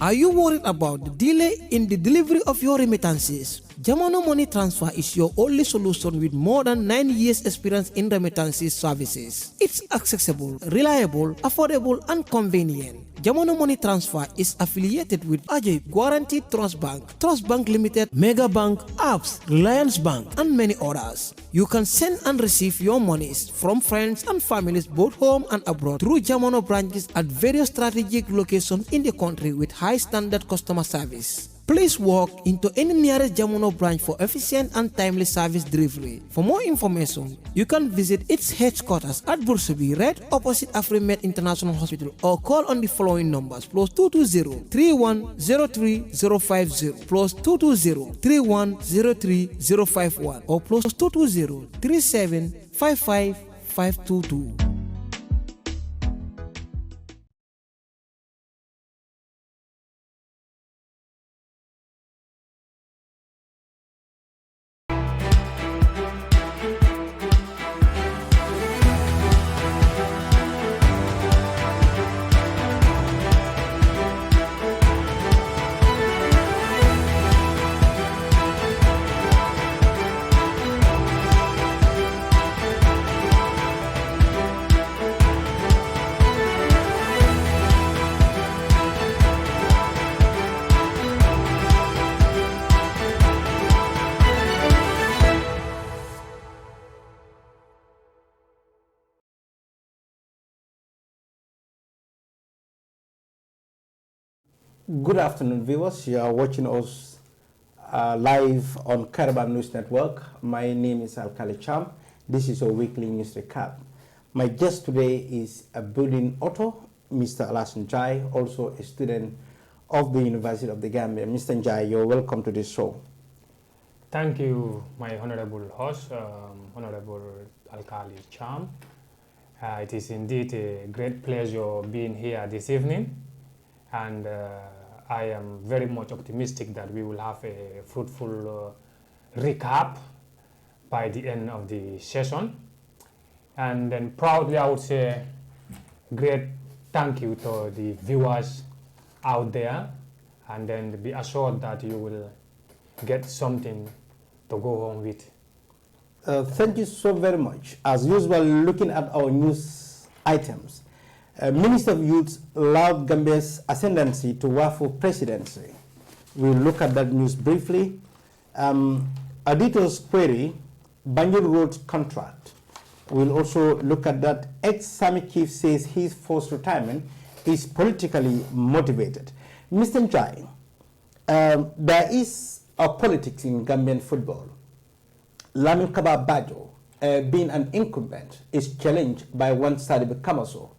Are you worried about the delay in the delivery of your remittances? Jamono Money Transfer is your only solution with more than 9 years experience in remittances services. It's accessible, reliable, affordable, and convenient. Jamono Money Transfer is affiliated with Ajay Guaranteed Trust Bank Limited, Mega Bank, Apps, Reliance Bank, and many others. You can send and receive your monies from friends and families both home and abroad through Jamono branches at various strategic locations in the country with high standard customer service. Please walk into any nearest Jamono branch for efficient and timely service delivery. For more information, you can visit its headquarters at Bursabi, right opposite AfriMed International Hospital, or call on the following numbers: +220-3103-050, +220-3103-051, or +220-3755-522. Good afternoon, viewers. You are watching us live on Kairaba News Network. My name is Alkali Cham. This is our weekly news recap. My guest today is a building author, Mr. Alassane Njie, also a student of the University of the Gambia. Mr. Njie, you're welcome to this show. Thank you, my honorable host, Honorable Alkali Cham. It is indeed a great pleasure being here this evening, and I am very much optimistic that we will have a fruitful recap by the end of the session. And then proudly I would say great thank you to the viewers out there, and then be assured that you will get something to go home with. Thank you so very much. As usual, looking at our news items, Minister of Youth allowed Gambia's ascendancy to WAFU presidency. We'll look at that news briefly. Auditor's query, Banjul Road contract. We'll also look at that. Ex-Sami chief says his forced retirement is politically motivated. Mr. Njie, there is a politics in Gambian football. Lamin Kaba Bajo, being an incumbent, is challenged by one Sadiq Kamaso.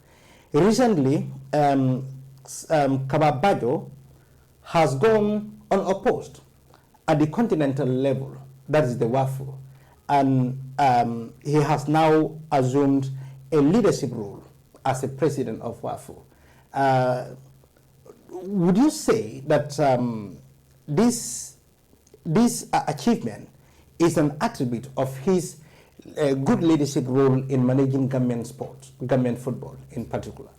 Recently, Kaba Bajo has gone unopposed at the continental level, that is the WAFU, and he has now assumed a leadership role as a president of WAFU. Would you say that this achievement is an attribute of his good leadership role in managing Gambian sports, Gambian football in particular?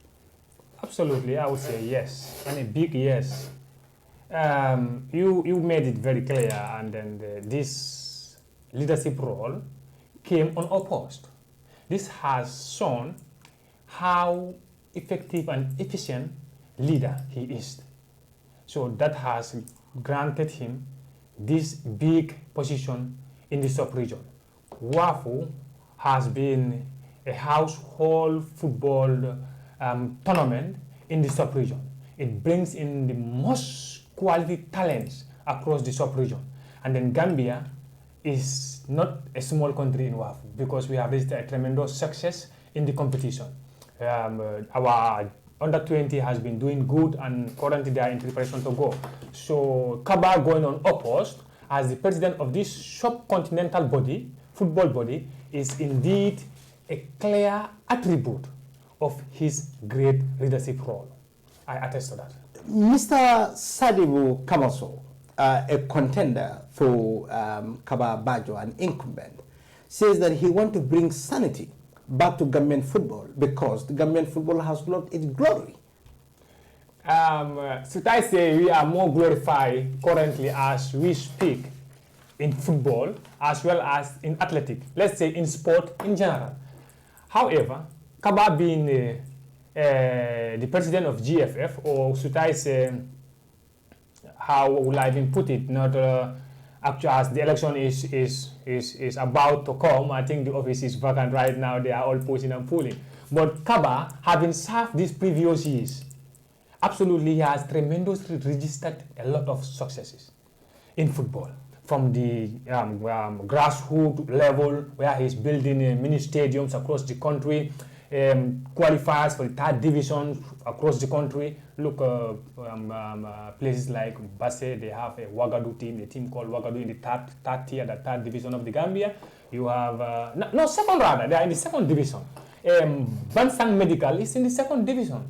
Absolutely, I would say yes, and a big yes. You made it very clear, and then this leadership role came unopposed. This has shown how effective and efficient leader he is. So that has granted him this big position in the sub-region. WAFU has been a household football tournament in the sub-region. It brings in the most quality talents across the sub-region. And then Gambia is not a small country in WAFU because we have reached a tremendous success in the competition. Our under-20 has been doing good, and currently they are in preparation to go. So Kaba going on opposed as the president of this subcontinental body, football body, is indeed a clear attribute of his great leadership role. I attest to that. Mr. Sadibu Kamaso, a contender for Kaba Bajo, an incumbent, says that he wants to bring sanity back to Gambian football because the Gambian football has lost its glory. Should I say we are more glorified currently as we speak in football as well as in athletic, let's say in sport in general. However, Kaba being the president of GFF, or should I say, how will I even put it, not actually as the election is about to come, I think the office is vacant right now, they are all pushing and pulling. But Kaba, having served these previous years, absolutely he has tremendously registered a lot of successes in football. From the grassroots level, where he's building mini stadiums across the country, qualifiers for the third division across the country. Look, places like Basse, they have a Ouagadougou team, a team called Ouagadougou in the third tier, the third division of the Gambia. You have, second rather, they are in the second division. Bansang Medical is in the second division.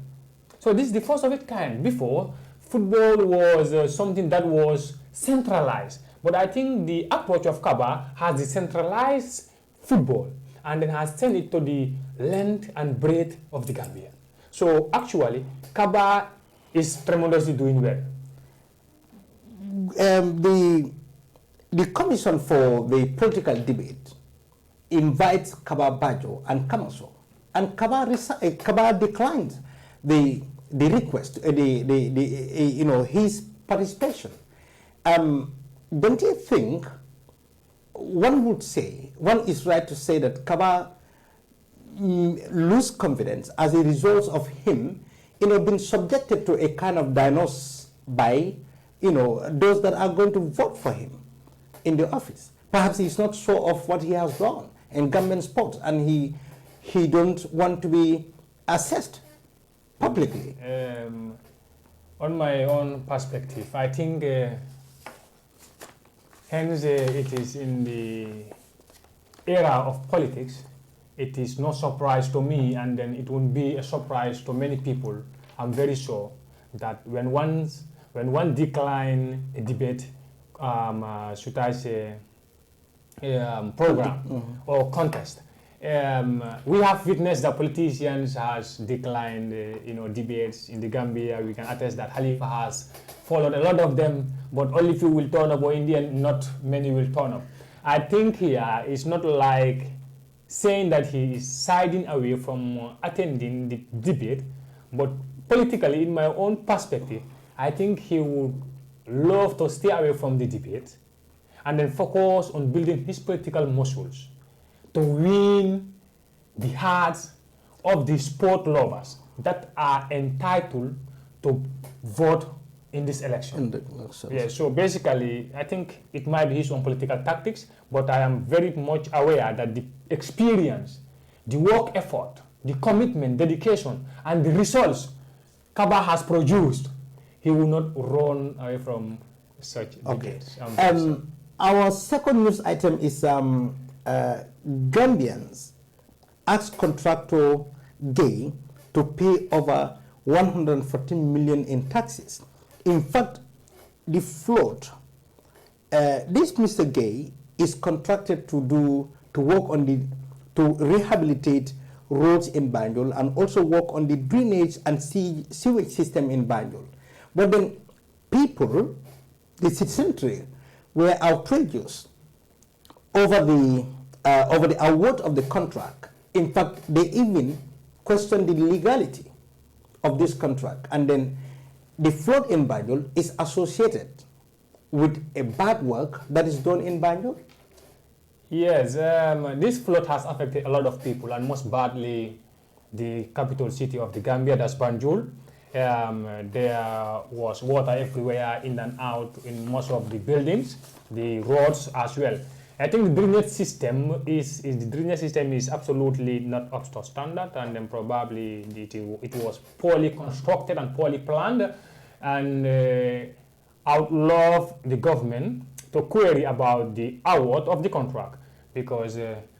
So this is the first of its kind. Before, football was something that was centralized. But I think the approach of Kaba has decentralized football and then has sent it to the length and breadth of the Gambia. So actually, Kaba is tremendously doing well. The Commission for the Political Debate invites Kaba Bajo and Kamaso, and Kaba declined the request, his participation. Don't you think one is right to say that Kaba lose confidence as a result of him, being subjected to a kind of diagnosis by, those that are going to vote for him in the office. Perhaps he's not sure of what he has done in government sports, and he don't want to be assessed publicly. On my own perspective, I think hence it is in the era of politics, it is no surprise to me, and then it won't be a surprise to many people. I'm very sure that when one decline a debate, should I say, program or contest, we have witnessed that politicians has declined, debates in the Gambia. We can attest that Halifa has followed a lot of them, but only few will turn up, or in the end, not many will turn up. I think here it's not like saying that he is siding away from attending the debate, but politically, in my own perspective, I think he would love to stay away from the debate and then focus on building his political muscles to win the hearts of the sport lovers that are entitled to vote in this election. Yeah, so basically, I think it might be his own political tactics, but I am very much aware that the experience, the work effort, the commitment, dedication, and the results Kaba has produced, he will not run away from such debates. Our second news item is Gambians ask contractor Gay to pay over 114 million in taxes. In fact, the float, this Mr. Gay is contracted to rehabilitate roads in Banjul and also work on the drainage and sewage system in Banjul. But then people, the citizenry, were outrageous over the award of the contract. In fact, they even questioned the legality of this contract. And then the flood in Banjul is associated with a bad work that is done in Banjul. Yes, this flood has affected a lot of people, and most badly the capital city of the Gambia, that's Banjul. There was water everywhere, in and out in most of the buildings, the roads as well. I think the drainage system is absolutely not up to standard, and then probably it was poorly constructed and poorly planned, and I would love the government to query about the award of the contract, because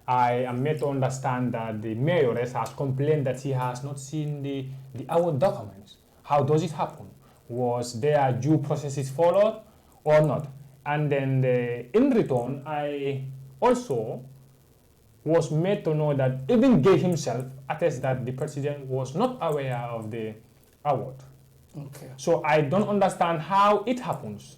I am made to understand that the mayoress has complained that he has not seen the award documents. How does it happen? Was there due processes followed or not? And then in return, I also was made to know that even Gay himself attests that the president was not aware of the award. Okay. So I don't understand how it happens,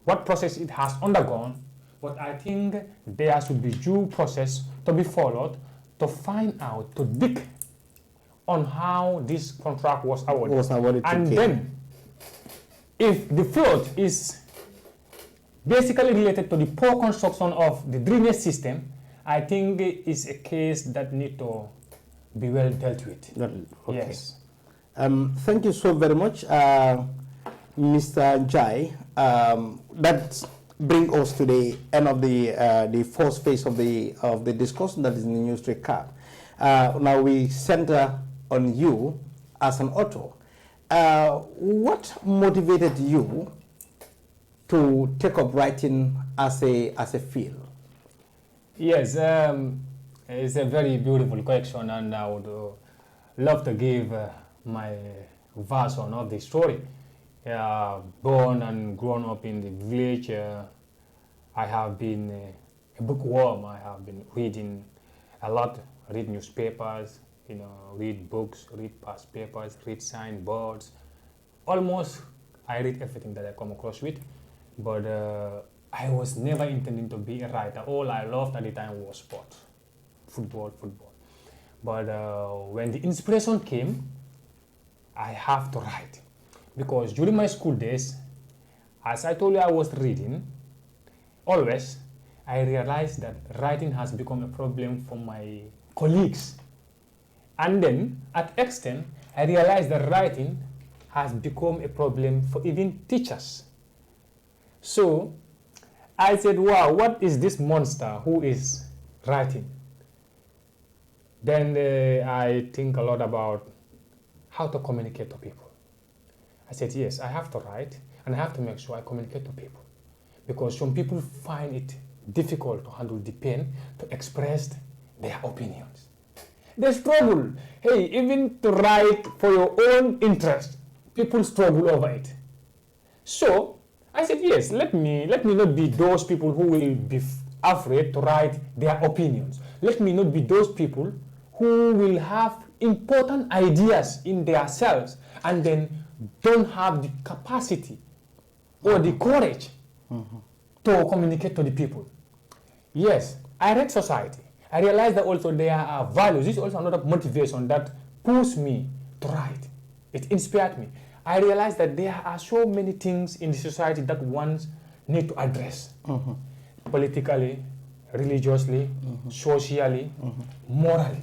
what process it has undergone, but I think there should be due process to be followed to find out, to dig on how this contract was awarded. And then, if the fault is basically related to the poor construction of the drainage system, I think it is a case that needs to be well dealt with. Okay. Yes. Thank you so very much, Mr. Jai. That brings us to the end of the first phase of the discussion, that is in the news recap. Now we center on you as an author. What motivated you to take up writing as a field? Yes, it's a very beautiful question, and I would love to give my version of the story. Born and grown up in the village, I have been a bookworm. I have been reading a lot, read newspapers, read books, read past papers, read signboards. Almost, I read everything that I come across with, but I was never intending to be a writer. All I loved at the time was sport, football. But when the inspiration came, I have to write. Because during my school days, as I told you, I was reading, always, I realized that writing has become a problem for my colleagues. And then, at extent, I realized that writing has become a problem for even teachers. So, I said, wow, what is this monster who is writing? Then I think a lot about how to communicate to people. I said, yes, I have to write, and I have to make sure I communicate to people. Because some people find it difficult to handle the pain, to express their opinions. They struggle. Hey, even to write for your own interest, people struggle over it. So, I said, yes, let me not be those people who will be afraid to write their opinions. Let me not be those people who will have important ideas in themselves and then don't have the capacity or the courage to communicate to the people. Yes, I read society. I realized that also there are values. This is also another motivation that pushed me to write. It inspired me. I realized that there are so many things in the society that one needs to address. Politically, religiously, socially, morally.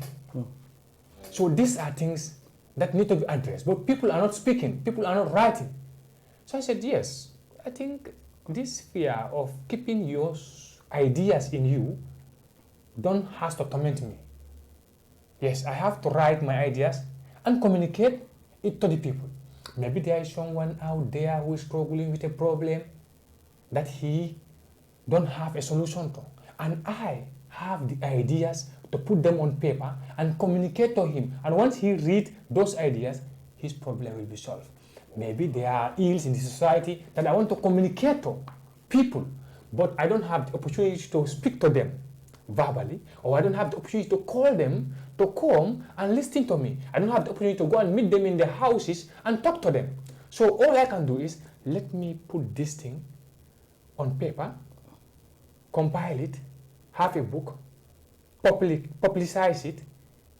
So these are things that need to be addressed, but people are not speaking, people are not writing. So I said, yes, I think this fear of keeping your ideas in you has to torment me. Yes, I have to write my ideas and communicate it to the people. Maybe there is someone out there who is struggling with a problem that he don't have a solution to, and I have the ideas to put them on paper and communicate to him. And once he reads those ideas, his problem will be solved. Maybe there are ills in the society that I want to communicate to people, but I don't have the opportunity to speak to them verbally, or I don't have the opportunity to call them to come and listen to me. I don't have the opportunity to go and meet them in their houses and talk to them. So all I can do is, let me put this thing on paper, compile it, have a book, publicize it,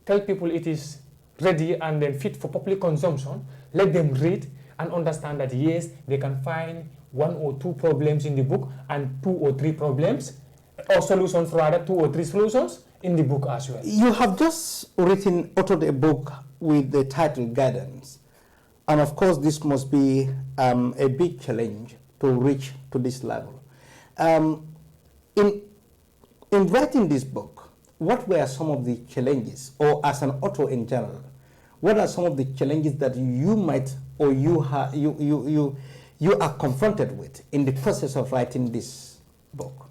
tell people it is ready and then fit for public consumption, let them read and understand that yes, they can find 1 or 2 problems in the book and 2 or 3 problems, or solutions rather, 2 or 3 solutions in the book as well. You have just authored a book with the title Guidance. And of course, this must be a big challenge to reach to this level. In writing this book, what were some of the challenges, or as an author in general, what are some of the challenges that you might, or you are confronted with in the process of writing this book?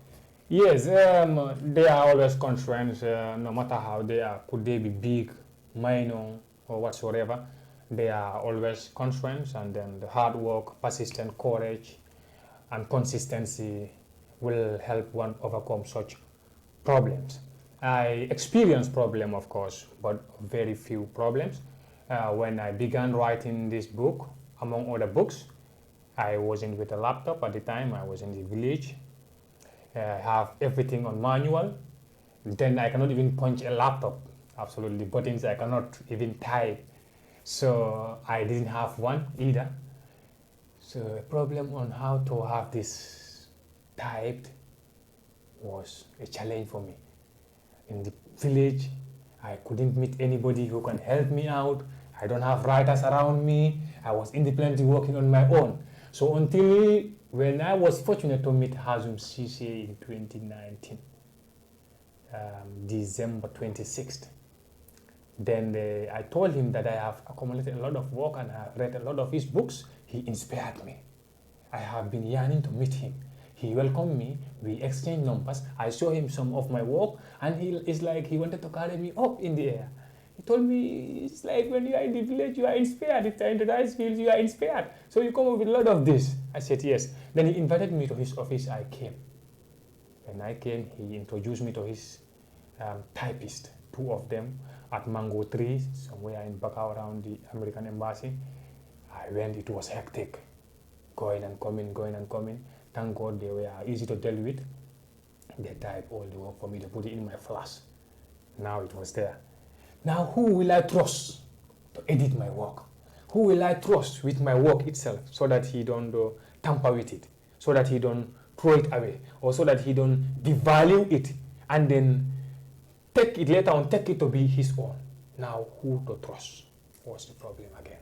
Yes, there are always constraints, no matter how they are. Could they be big, minor, or whatsoever? There are always constraints, and then the hard work, persistent courage, and consistency will help one overcome such problems. I experienced problems, of course, but very few problems. When I began writing this book, among other books. I wasn't with a laptop at the time. I was in the village. I have everything on manual. Then I cannot even punch a laptop. Absolutely, buttons I cannot even type. So I didn't have one either. So a problem on how to have this typed was a challenge for me. In the village, I couldn't meet anybody who can help me out. I don't have writers around me. I was independently working on my own. So until when I was fortunate to meet Hazum Cisse in 2019, December 26th, then I told him that I have accumulated a lot of work and I have read a lot of his books. He inspired me. I have been yearning to meet him. He welcomed me, we exchanged numbers, I showed him some of my work, and it's like he wanted to carry me up in the air. He told me, it's like when you are in the village, you are inspired. If you are in the rice fields, you are inspired. So you come up with a lot of this. I said, yes. Then he invited me to his office. I came. When I came, he introduced me to his typist, two of them, at Mango Tree, somewhere in Bakau around the American Embassy. I went, it was hectic. Going and coming, going and coming. Thank God they were easy to deal with. They typed all the work for me. They put it in my flash. Now it was there. Now who will I trust to edit my work? Who will I trust with my work itself so that he don't tamper with it, so that he don't throw it away, or so that he don't devalue it and then take it later on, take it to be his own. Now who to trust was the problem again.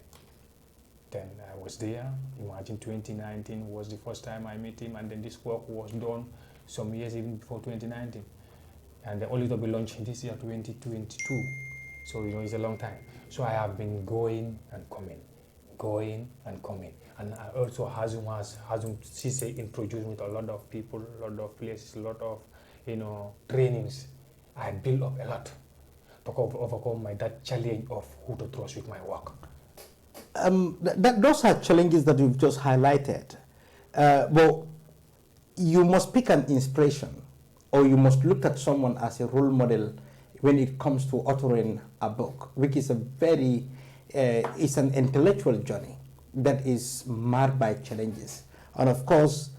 Then I was there. Imagine 2019 was the first time I met him, and then this work was done some years even before 2019. And only to be launched this year, 2022. So, you know, it's a long time. So I have been going and coming, going and coming. And I also, Hazum Cisse introduced me to a lot of people, a lot of places, a lot of, you know, trainings. I built up a lot to overcome that challenge of who to trust with my work. Those are challenges that you've just highlighted. But you must pick an inspiration, or you must look at someone as a role model when it comes to authoring a book, which is a very, it's an intellectual journey that is marred by challenges. And of course,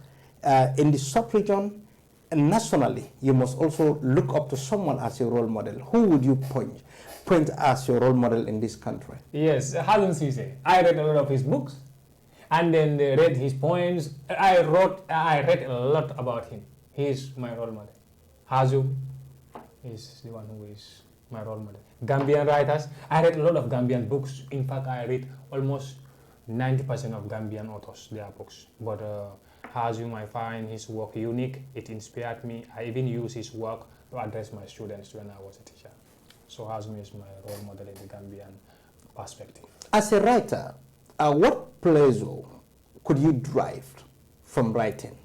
in the sub-region, nationally, you must also look up to someone as your role model. Who would you point as your role model in this country? Yes, Hazum Cisse. I read a lot of his books, and then read his poems. I read a lot about him. He is my role model. Hazum is the one who is my role model. Gambian writers. I read a lot of Gambian books. In fact, I read almost 90% of Gambian authors, their books. But Hazum, I find his work unique. It inspired me. I even use his work to address my students when I was a teacher. So Hazum is my role model in the Gambian perspective. As a writer, what pleasure could you derive from writing?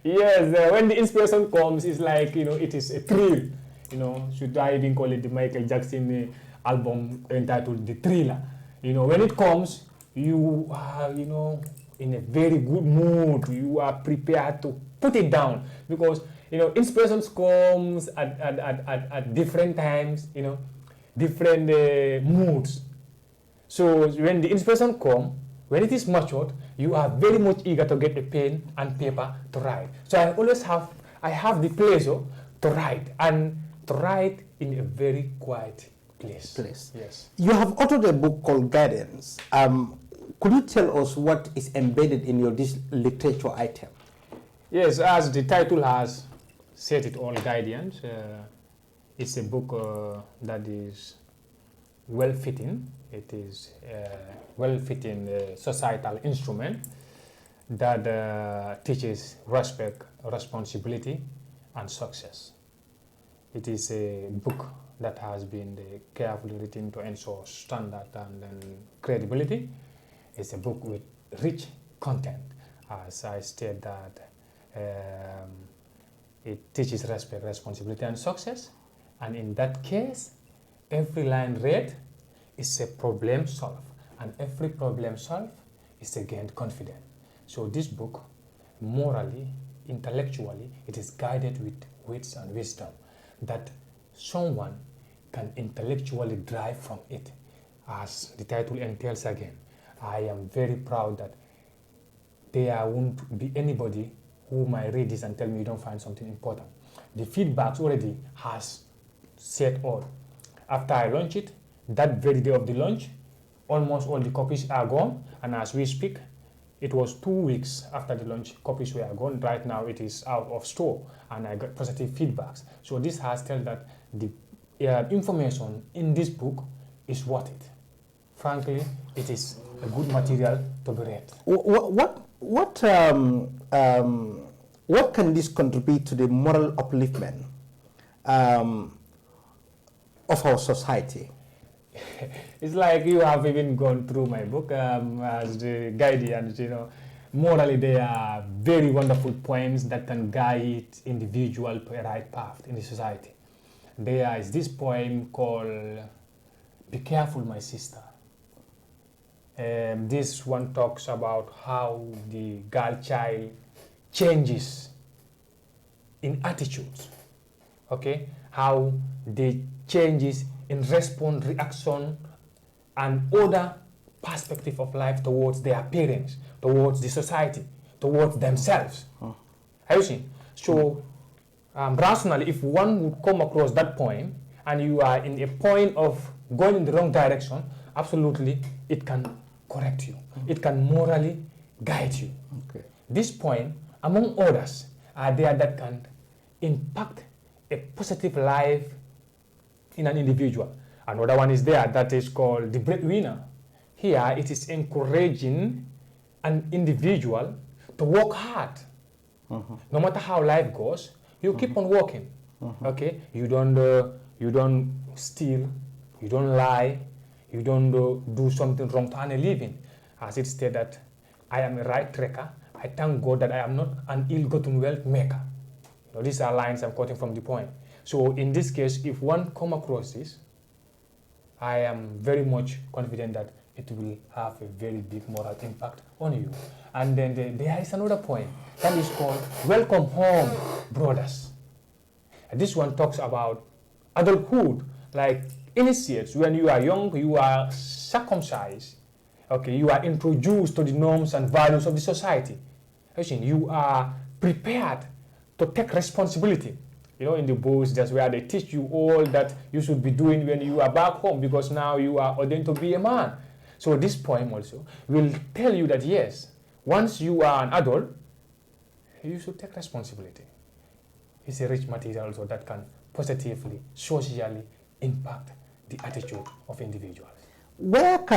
Yes, when the inspiration comes, it's like, you know, it is a thrill. You know, should I even call it the Michael Jackson album entitled The Thriller? You know, when it comes, you are, you know, in a very good mood. You are prepared to put it down because, you know, inspirations comes at different times, you know, different moods. So when the inspiration comes, when it is matured, you are very much eager to get a pen and paper to write. So I have the pleasure to write, and to write in a very quiet place. Yes. You have authored a book called Guidance. Could you tell us what is embedded in this literature item? Yes, as the title has said it all, Guidance. It's a book that is well-fitting. It is a well-fitting societal instrument that teaches respect, responsibility, and success. It is a book that has been carefully written to ensure standard and credibility. It's a book with rich content. As I state that it teaches respect, responsibility, and success. And in that case, every line read is a problem solved, and every problem solved is a gained confidence. So this book, morally, intellectually, it is guided with wits and wisdom that someone can intellectually derive from it, as the title entails again. I am very proud that there won't be anybody who might read this and tell me you don't find something important. The feedbacks already has said all. After I launch it, that very day of the launch, almost all the copies are gone, and as we speak, it was 2 weeks after the launch, copies were gone. Right now it is out of store, and I got positive feedbacks. So this has told that the information in this book is worth it. Frankly, it is a good material to be read. What can this contribute to the moral upliftment of our society? It's like you have even gone through my book as the guardian. You know, morally there are very wonderful poems that can guide individual to a right path in the society. There is this poem called "Be Careful, My Sister." This one talks about how the girl child changes in attitudes, okay? How they changes in response, reaction, and other perspective of life towards their parents, towards the society, towards themselves. Have you seen? So, rationally, if one would come across that point and you are in a point of going in the wrong direction, absolutely, it can correct you. It can morally guide you. Okay. This point, among others, are there that can impact a positive life in an individual. Another one is there that is called the breadwinner. Here, it is encouraging an individual to work hard. No matter how life goes, you keep on working. Okay, you don't steal, you don't lie, you don't do something wrong to earn a living. As it stated that I am a right tracker. I thank God that I am not an ill-gotten wealth maker. You know, these are lines I'm quoting from the poem. So in this case, if one come across this, I am very much confident that it will have a very big moral impact on you. And then there is another poem that is called "Welcome Home, Brothers." And this one talks about adulthood, like initiates. When you are young, you are circumcised. Okay, you are introduced to the norms and values of the society. You are prepared to take responsibility. You know, in the books, that's where they teach you all that you should be doing when you are back home, because now you are ordained to be a man. So this poem also will tell you that yes, once you are an adult, you should take responsibility. It's a rich material also that can positively, socially impact the attitude of individuals. What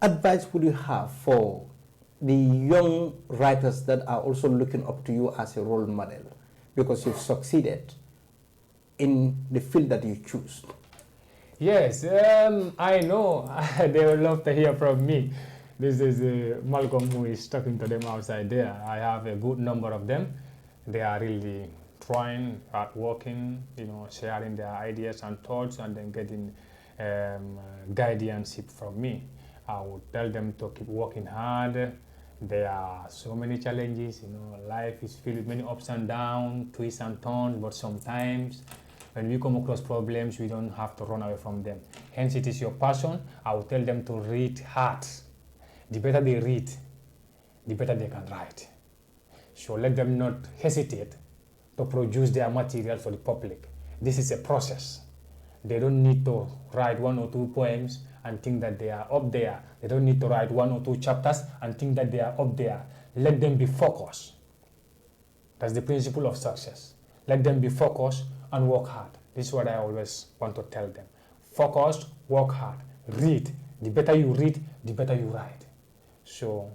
advice would you have for the young writers that are also looking up to you as a role model, because you've succeeded in the field that you choose? Yes, I know they would love to hear from me. This is Malcolm who is talking to them outside there. I have a good number of them. They are really trying, hard working, you know, sharing their ideas and thoughts, and then getting guardianship from me. I would tell them to keep working hard. There are so many challenges, you know, life is filled with many ups and downs, twists and turns, but sometimes when we come across problems, we don't have to run away from them. Hence, it is your passion. I will tell them to read hard. The better they read, the better they can write. So let them not hesitate to produce their material for the public. This is a process. They don't need to write 1 or 2 poems and think that they are up there. They don't need to write 1 or 2 chapters and think that they are up there. Let them be focused. That's the principle of success. Let them be focused and work hard. This is what I always want to tell them. Focus, work hard, read. The better you read, the better you write. So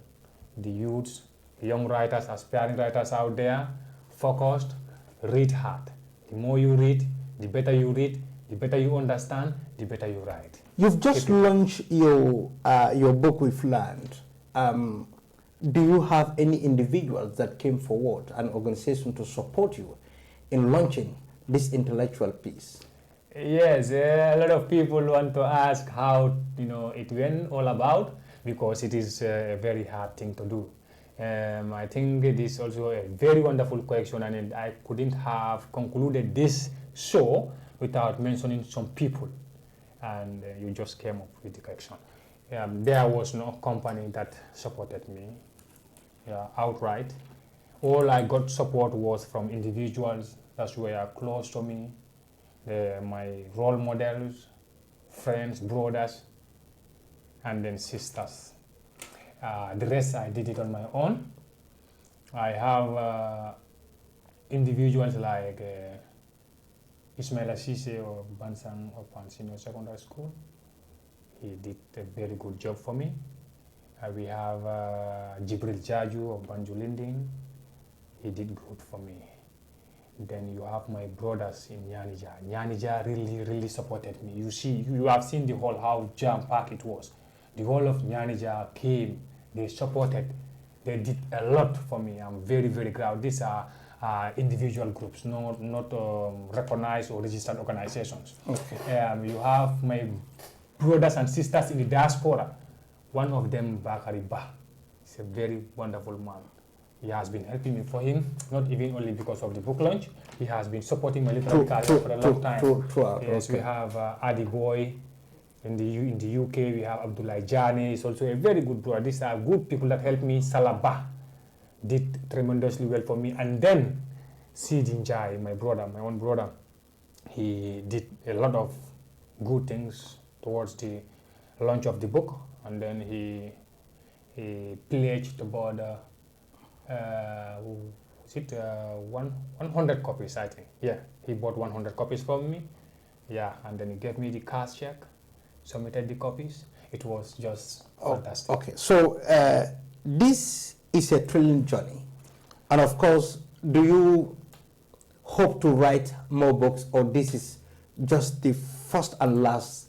the youths, the young writers, aspiring writers out there, focused, read hard. The more you read, the better you read, the better you understand, the better you write. You've just launched your book with Land. Do you have any individuals that came forward, an organization to support you in launching this intellectual piece? Yes, a lot of people want to ask how it went all about, because it is a very hard thing to do. I think it is also a very wonderful question, and I couldn't have concluded this show without mentioning some people, and you just came up with the question. there was no company that supported me outright. All I got support was from individuals that were close to me, my role models, friends, brothers, and then sisters. The rest I did it on my own. I have individuals like Ismaila Sise of Bansang Open Senior Secondary School. He did a very good job for me. We have Jibril Jaju of Banjulinding. He did good for me. Then you have my brothers in Nyanija. Nyanija really supported me. You have seen the whole how jam-packed it was. The whole of Nyanija came. They supported. They did a lot for me. I'm very glad. These are individual groups, not recognized or registered organizations. Okay. You have my brothers and sisters in the diaspora. One of them, Bakari Ba, is a very wonderful man. He has been helping me for him, not even only because of the book launch. He has been supporting my literary career for a long time. Yes, okay. We have Adi Boy in the UK. We have Abdullah Jani. He's also a very good brother. These are good people that helped me. Salaba did tremendously well for me. And then Sidin Jai, my own brother, he did a lot of good things towards the launch of the book. And then he pledged about 100 copies, I think. Yeah, he bought 100 copies from me. Yeah, and then he gave me the cash check, submitted the copies. It was just fantastic. Okay, so this is a thrilling journey. And of course, do you hope to write more books, or this is just the first and last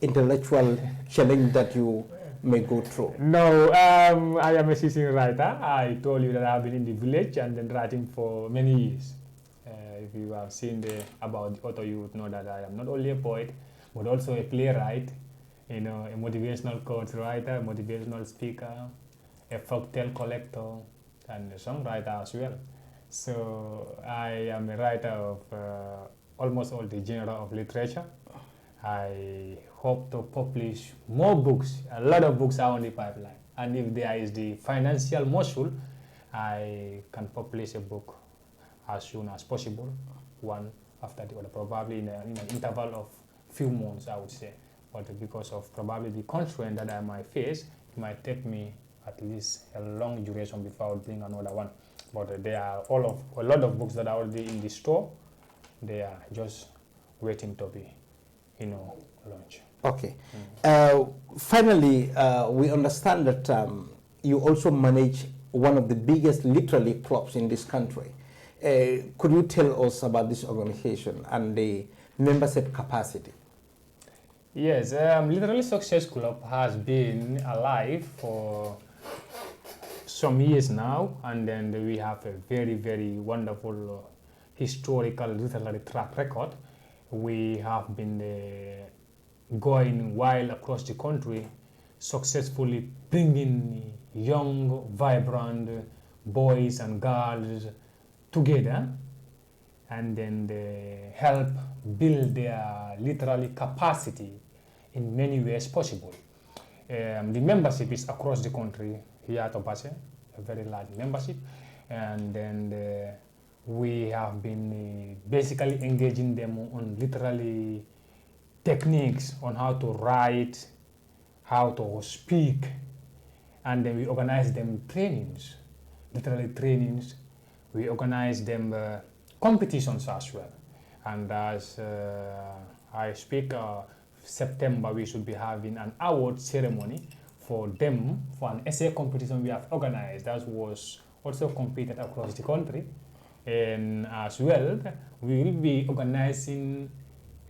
intellectual challenge that you may go through? No, I am a seasoned writer. I told you that I've been in the village and then writing for many years. If you have seen about the author, you would know that I am not only a poet, but also a playwright, a motivational quote writer, a motivational speaker, a folktale collector, and a songwriter as well. So I am a writer of almost all the genre of literature. I hope to publish more books. A lot of books are on the pipeline. And if there is the financial muscle, I can publish a book as soon as possible, one after the other, probably in an interval of few months, I would say. But because of probably the constraint that I might face, it might take me at least a long duration before I bring another one. But there are a lot of books that are already in the store. They are just waiting to be launch. Okay. Finally, we understand that you also manage one of the biggest literary clubs in this country. Could you tell us about this organization and the membership capacity? Yes, Literary Success Club has been alive for some years now, and then we have a very wonderful historical literary track record. We have been going wild across the country, successfully bringing young, vibrant boys and girls together, and then they help build their literary capacity in many ways possible. The membership is across the country here at Obase, a very large membership, and then we have been basically engaging them on literary techniques, on how to write, how to speak, and then we organize them trainings, literary trainings. We organize them competitions as well. And as I speak, September we should be having an award ceremony for them for an essay competition we have organized that was also competed across the country. And as well, we will be organizing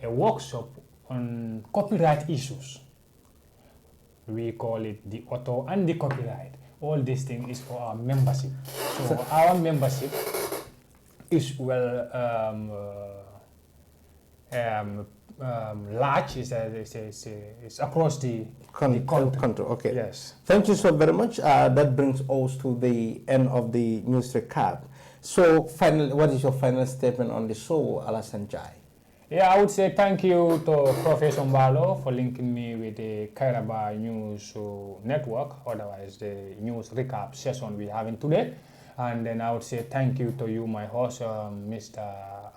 a workshop on copyright issues. We call it the author and the copyright. All these things is for our membership. So our membership is large. It's across the country. Okay. Yes. Thank you so very much. That brings us to the end of the news recap. So, finally, what is your final statement on the show, Alassane Jai? Yeah, I would say thank you to Professor Mbalo for linking me with the Kairaba News Network, otherwise the news recap session we're having today. And then I would say thank you to you, my host, Mr.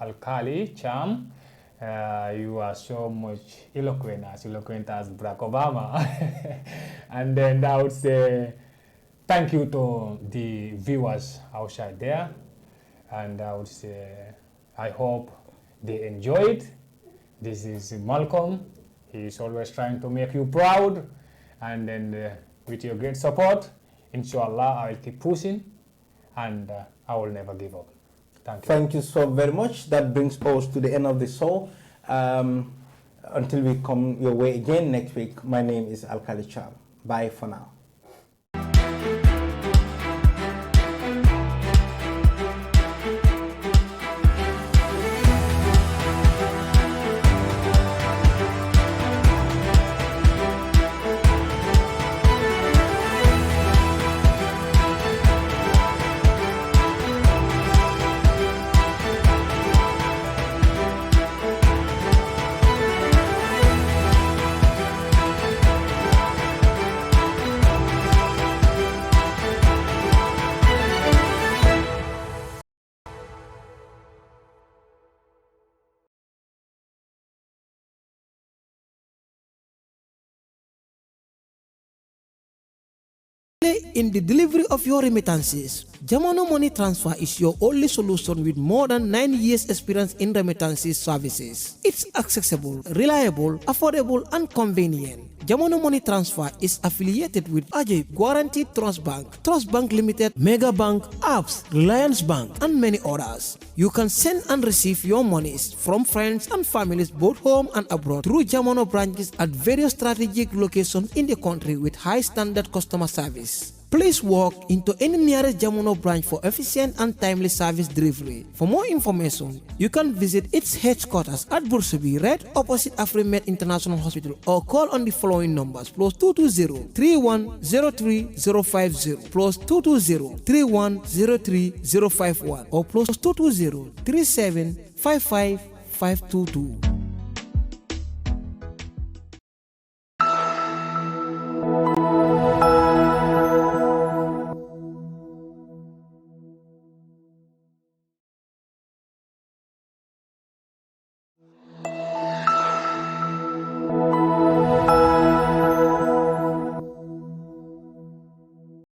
Alkali Cham. You are so much eloquent as Barack Obama. And then I would say thank you to the viewers outside there. And I would say I hope they enjoyed. This is Malcolm. He's always trying to make you proud. And then with your great support, inshallah, I will keep pushing and I will never give up. Thank you. Thank you so very much. That brings us to the end of the show. Until we come your way again next week, my name is Alkali Cham. Bye for now. In the delivery of your remittances, Jamano Money Transfer is your only solution with more than 9 years experience in remittances services. It's accessible, reliable, affordable, and convenient. Jamano Money Transfer is affiliated with Ajay Guaranteed Trust Bank Limited, Mega Bank, Apps, Reliance Bank, and many others. You can send and receive your monies from friends and families both home and abroad through Jamano branches at various strategic locations in the country with high standard customer service. Please walk into any nearest Jamano branch for efficient and timely service delivery. For more information, you can visit its headquarters at Bursabi, right opposite Afrimed International Hospital, or call on the following numbers: +220 3103 050, +220 3103 051, or +220 3755 522.